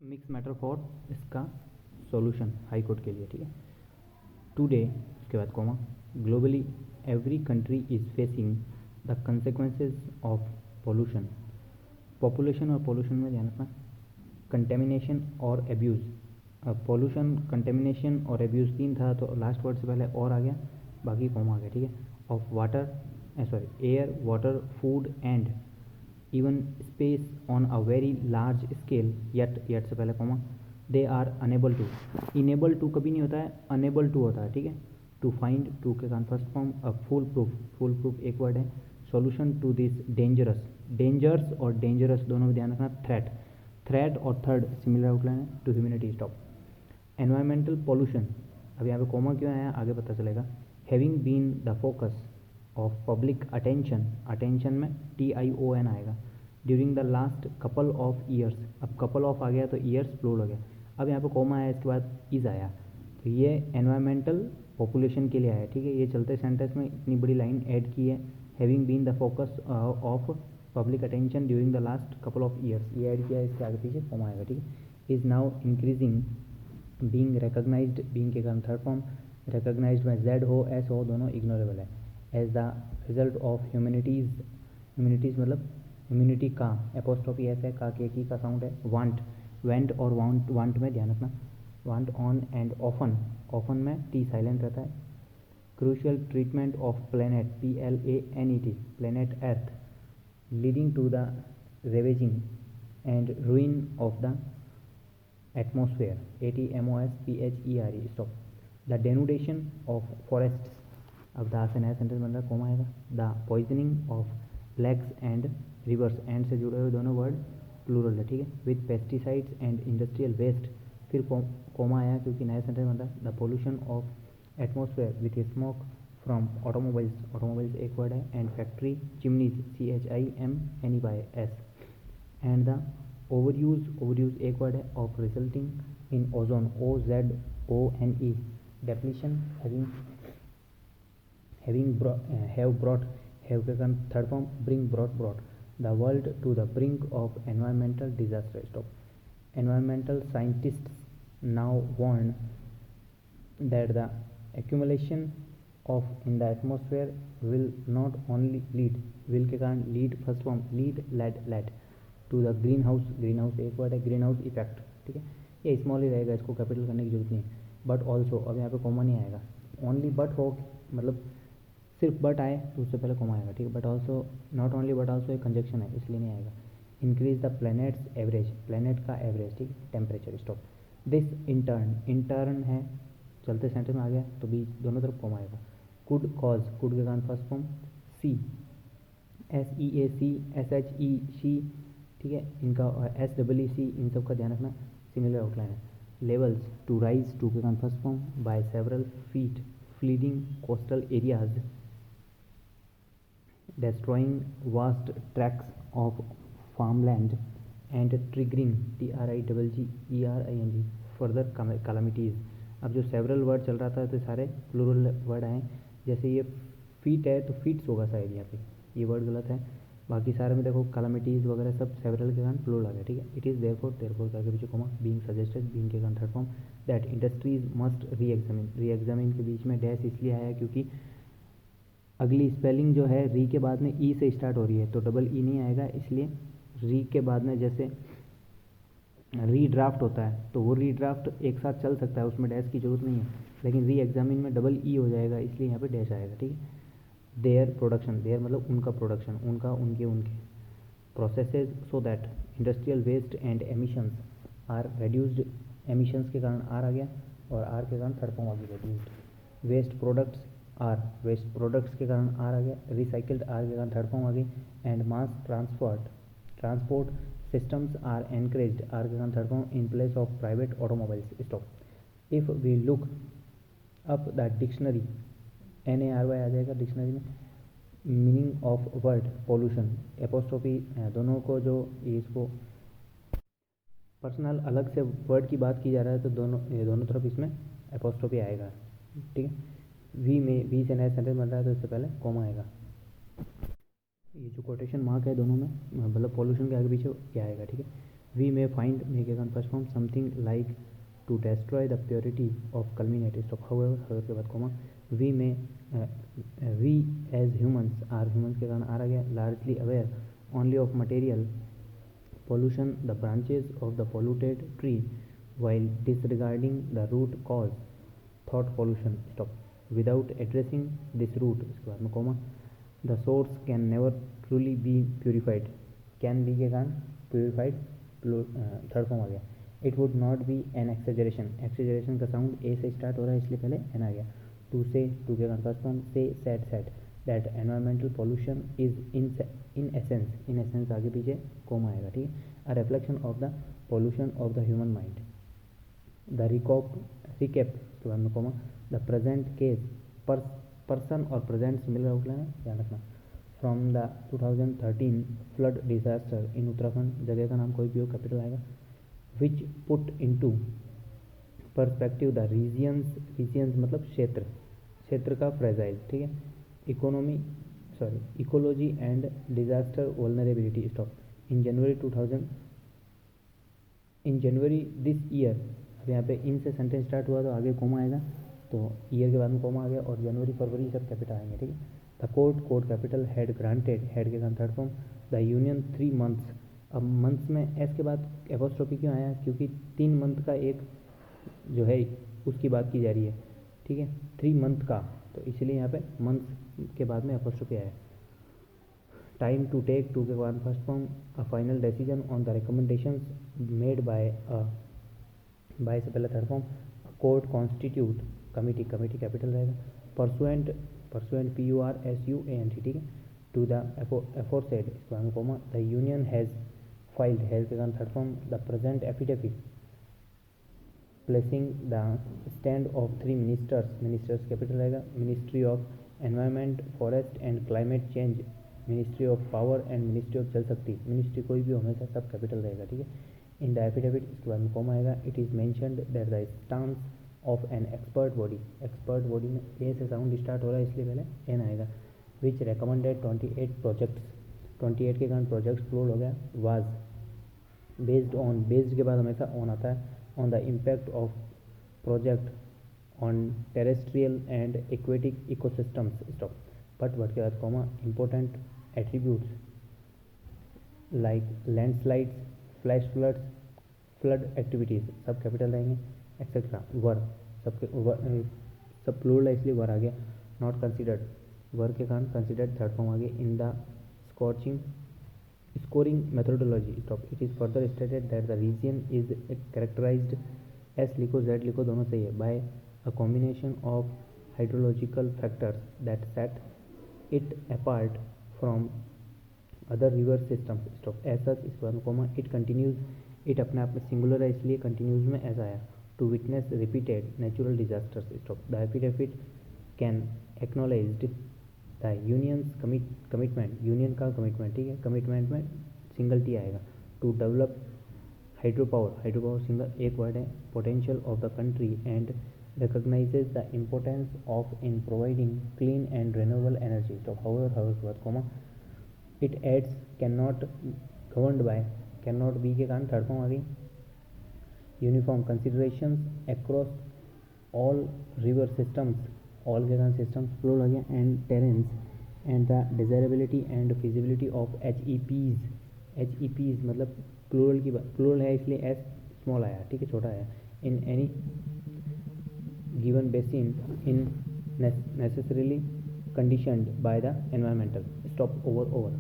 Mix matter for इसका solution high court के लिए, ठीक है। टुडे उसके बाद comma globally every country is facing the consequences of pollution. Population और पोल्यूशन में ध्यान रखना, कंटेमिनेशन और एब्यूज़। अब पोल्यूशन, कंटेमिनेशन और एब्यूज़ तीन था तो लास्ट वर्ड से पहले और आ गया, बाकी कॉमा आ गया, ठीक है। Of water air water food and even space on a very large scale, yet से पहले comma they are unable to. Enable to कभी नहीं होता है, अनेबल टू होता है, ठीक है। टू फाइंड, टू के कारण first form, a foolproof एक वर्ड है। सॉल्यूशन टू दिस डेंजर्स और डेंजरस दोनों में ध्यान रखना। थ्रेट और थर्ड सिमिलर आउटलाइन है to humanity. Stop. Environmental pollution, अब यहाँ पे कॉमा क्यों आया आगे पता चलेगा। Having been the focus of public attention में TION आएगा during the last couple of years. अब कपल ऑफ आ गया तो ईयर्स प्लूरल हो गया। अब यहाँ पे कॉमा आया, इसके बाद इज आया, तो ये एनवायरमेंटल पॉपुलेशन के लिए आया, ठीक है। ये चलते सेंटेंस में इतनी बड़ी लाइन ऐड की है, having been the focus of public attention during the last couple of years, ये ऐड किया है, इसके आगे पीछे कॉमा आएगा, ठीक है। Is now increasing, being recognised, being के कारण थर्ड फॉर्म, रिकॉग्नाइज्ड में Z हो S हो दोनों इग्नोरेबल है। As the result of humanity's मतलब ह्यूमैनिटी का, एपोस्ट्रोफी एस है, का के की का साउंड है। वांट, वेंट और वांट में ध्यान रखना, वांट ऑन एंड ऑफन में T साइलेंट रहता है। Crucial treatment of planet PLANET, planet earth, leading to the ravaging and ruin of the atmosphere ATMOSPHERE। Stop. The denudation of forests, अब the से नया सेंटेंस बन रहा है, कॉमा आएगा। The poisoning of lakes and rivers, and से जुड़े हुए दोनों वर्ड प्लूरल है, ठीक है। With pesticides and industrial waste, फिर कॉमा आया क्योंकि नया सेंटेंस बन रहा है। The pollution of atmosphere with smoke from automobiles एक वर्ड है, and factory chimneys CHIMNEYS, and the overuse एक वर्ड है, of resulting in ozone OZONE, depletion have brought, have के कारण third form, brought the world to the brink of environmental disaster। Stop. Environmental scientists now warn that the accumulation of in the atmosphere will not only will के कारण lead first form, led to the greenhouse एक word है, greenhouse effect, ठीक है। ये small ही रहेगा, इसको capital करने की जरूरत नहीं है। बट ऑल्सो, अब यहाँ पे कॉमा नहीं आएगा, ओनली बट हो, मतलब सिर्फ बट आए तो उससे पहले कॉमा आएगा, ठीक है। But also, not only but also एक कंजक्शन है इसलिए नहीं आएगा। Increase the planets average, planet का एवरेज, ठीक है, टेम्परेचर। स्टॉप। दिस इंटर्न है, चलते सेंटेंस में आ गया तो बीच दोनों तरफ कॉमा आएगा। कुड के कारण first form, SEAC SHE she, ठीक है, इनका SEEC, इन सब का ध्यान रखना, सिमिलर आउटलाइन है। लेवल्स, टू राइज, टू के कारण first form, by several feet, flooding coastal areas, destroying vast tracts of farmland and triggering TRIGGERING further calamities। अब जो सेवरल वर्ड चल रहा था तो सारे प्लूरल वर्ड आए, जैसे ये फीट है तो फीट्स होगा शायद, यहाँ पे ये वर्ड गलत है, बाकी सारे में देखो कैलामिटीज़ वगैरह सब सेवरल के कारण प्लूरल आ गया, ठीक है। इट इज़ देयरफॉर के पीछे कॉमा, बीइंग सजेस्टेड, बीइंग के कारण third form, that industries must री एग्जामिन के बीच में डैश इसलिए आया क्योंकि अगली स्पेलिंग जो है री के बाद में ई से स्टार्ट हो रही है, तो डबल ई नहीं आएगा, इसलिए री के बाद में जैसे रीड्राफ्ट होता है तो वो रीड्राफ्ट एक साथ चल सकता है, उसमें डैश की जरूरत नहीं है, लेकिन री एग्जामिन में डबल ई हो जाएगा, इसलिए यहाँ पे डैश आएगा, ठीक है। देयर प्रोडक्शन, देयर मतलब उनका प्रोडक्शन, उनका उनके processes, so that industrial waste and emissions are reduced, emissions के कारण आर आ गया और आर के कारण थर्ड फॉर्म आ गया, रेड्यूस्ड। वेस्ट प्रोडक्ट्स के कारण आर आ गया, रिसाइकल्ड आर के कारण थर्ड फॉर्म आ गई, and mass transport systems are encouraged are के कारण third form, in place of private automobiles. Stop. If we look up the dictionary, NARY आ जाएगा डिक्शनरी में, meaning of word pollution, apostrophe दोनों को जो इसको पर्सनल अलग से वर्ड की बात की जा रहा है तो दोनों तरफ इसमें एपोस्ट्रोफी आएगा, ठीक है। वी से नया सेंटेंस बन रहा है तो इससे पहले कॉमा आएगा। ये जो कोटेशन मार्क है दोनों में, मतलब पॉल्यूशन के आगे पीछे क्या आएगा, ठीक है। वी मे फाइंड मे के first form something like to destroy the purity of culminate stop however के बाद comma we may we as humans are humans के कारण आ गया largely aware only of material pollution the branches of the polluted tree while disregarding the root cause thought pollution stop without addressing this root इसके बाद में comma the source can never truly be purified can be के कारण purified third form आ गया it would not be an exaggeration का sound ए से start हो रहा है इसलिए पहले एन आ गया टू से टू के कारण first form say set that environmental pollution is in essence आगे पीछे कोमा आएगा ठीक है a reflection of the pollution of the human mind the recap के बाद में comma the present case person और प्रेजेंट से मिलकर उठला है ध्यान रखना from the 2013 flood disaster in Uttarakhand जगह का नाम कोई भी हो कैपिटल आएगा which put into perspective the regions मतलब क्षेत्र का फ्रेजाइल ठीक है ecology and disaster vulnerability stop in January this year अब यहाँ पे इन से सेंटेंस स्टार्ट हुआ तो आगे कोमा आएगा तो ईयर के बाद में कोमा आ गया और जनवरी फरवरी सब कैपिटल आएंगे ठीक है the court capital had granted had के साथ third form the union 3 months अब मंथ्स में एस के बाद एपोस्ट्रोफी क्यों आया क्योंकि 3 मंथ का एक जो है उसकी बात की जा रही है ठीक है 3 मंथ का तो इसलिए यहाँ पे मंथ के बाद में एपोस्ट्रोफी आया टाइम टू टेक टू के बाद first form a final decision on the recommendations made by से पहले third form court constitute committee capital रहेगा परसुएंट PURSUANT ठीक है टू द एफोरसेड इसके बाद में comma the union has filed has के कारण third form the present affidavit placing the stand of 3 ministers capital रहेगा ministry of environment forest and climate change ministry of power and ministry of Jal Shakti ministry कोई भी हमेशा सब capital रहेगा ठीक है इन द एफिडेविट इसके बाद में कॉमा आएगा it is mentioned that the stance of an expert body में ए से साउंड स्टार्ट हो रहा है इसलिए पहले एन आएगा विच रिकमेंडेड 28 प्रोजेक्ट्स 28 के कारण प्रोजेक्ट्स फ्लोर हो गया वाज बेस्ड के बाद हमेशा ऑन आता है on the impact of project on terrestrial and aquatic ecosystems stop but के बाद comma important attributes like landslides flash flood activities सब कैपिटल रहेंगे एक्सेट्रा वर सब प्लूरल है इसलिए वर आ गया नॉट कंसिडर्ड वर के कारण कंसिडर्ड थर्ड फॉर्म आ गया in the scoring methodology stop it is further stated that the region is characterized S लिखो Z लिखो दोनों सही है by a combination of hydrological factors that set it apart from other river systems stop as such इसके बाद में comma it continues it अपने आप में singular है इसलिए continues में ऐसा आया to witness repeated natural disasters stop the affidavit can acknowledged the union's commitment union का कमिटमेंट ठीक है कमिटमेंट में सिंगल टी आएगा to develop hydropower single एक वर्ड है potential of the country and recognises the importance of in providing clean and renewable energy तो however के बाद comma it adds can not governed by can not be के कारण third form आ गई uniform considerations across all river systems all के कारण systems floor हो गया and terrains and the desirability and feasibility of HEPs मतलब प्लूरल की बात प्लूरल है इसलिए एस स्मॉल आया ठीक है छोटा आया in any given basin in necessarily conditioned by the environmental stop over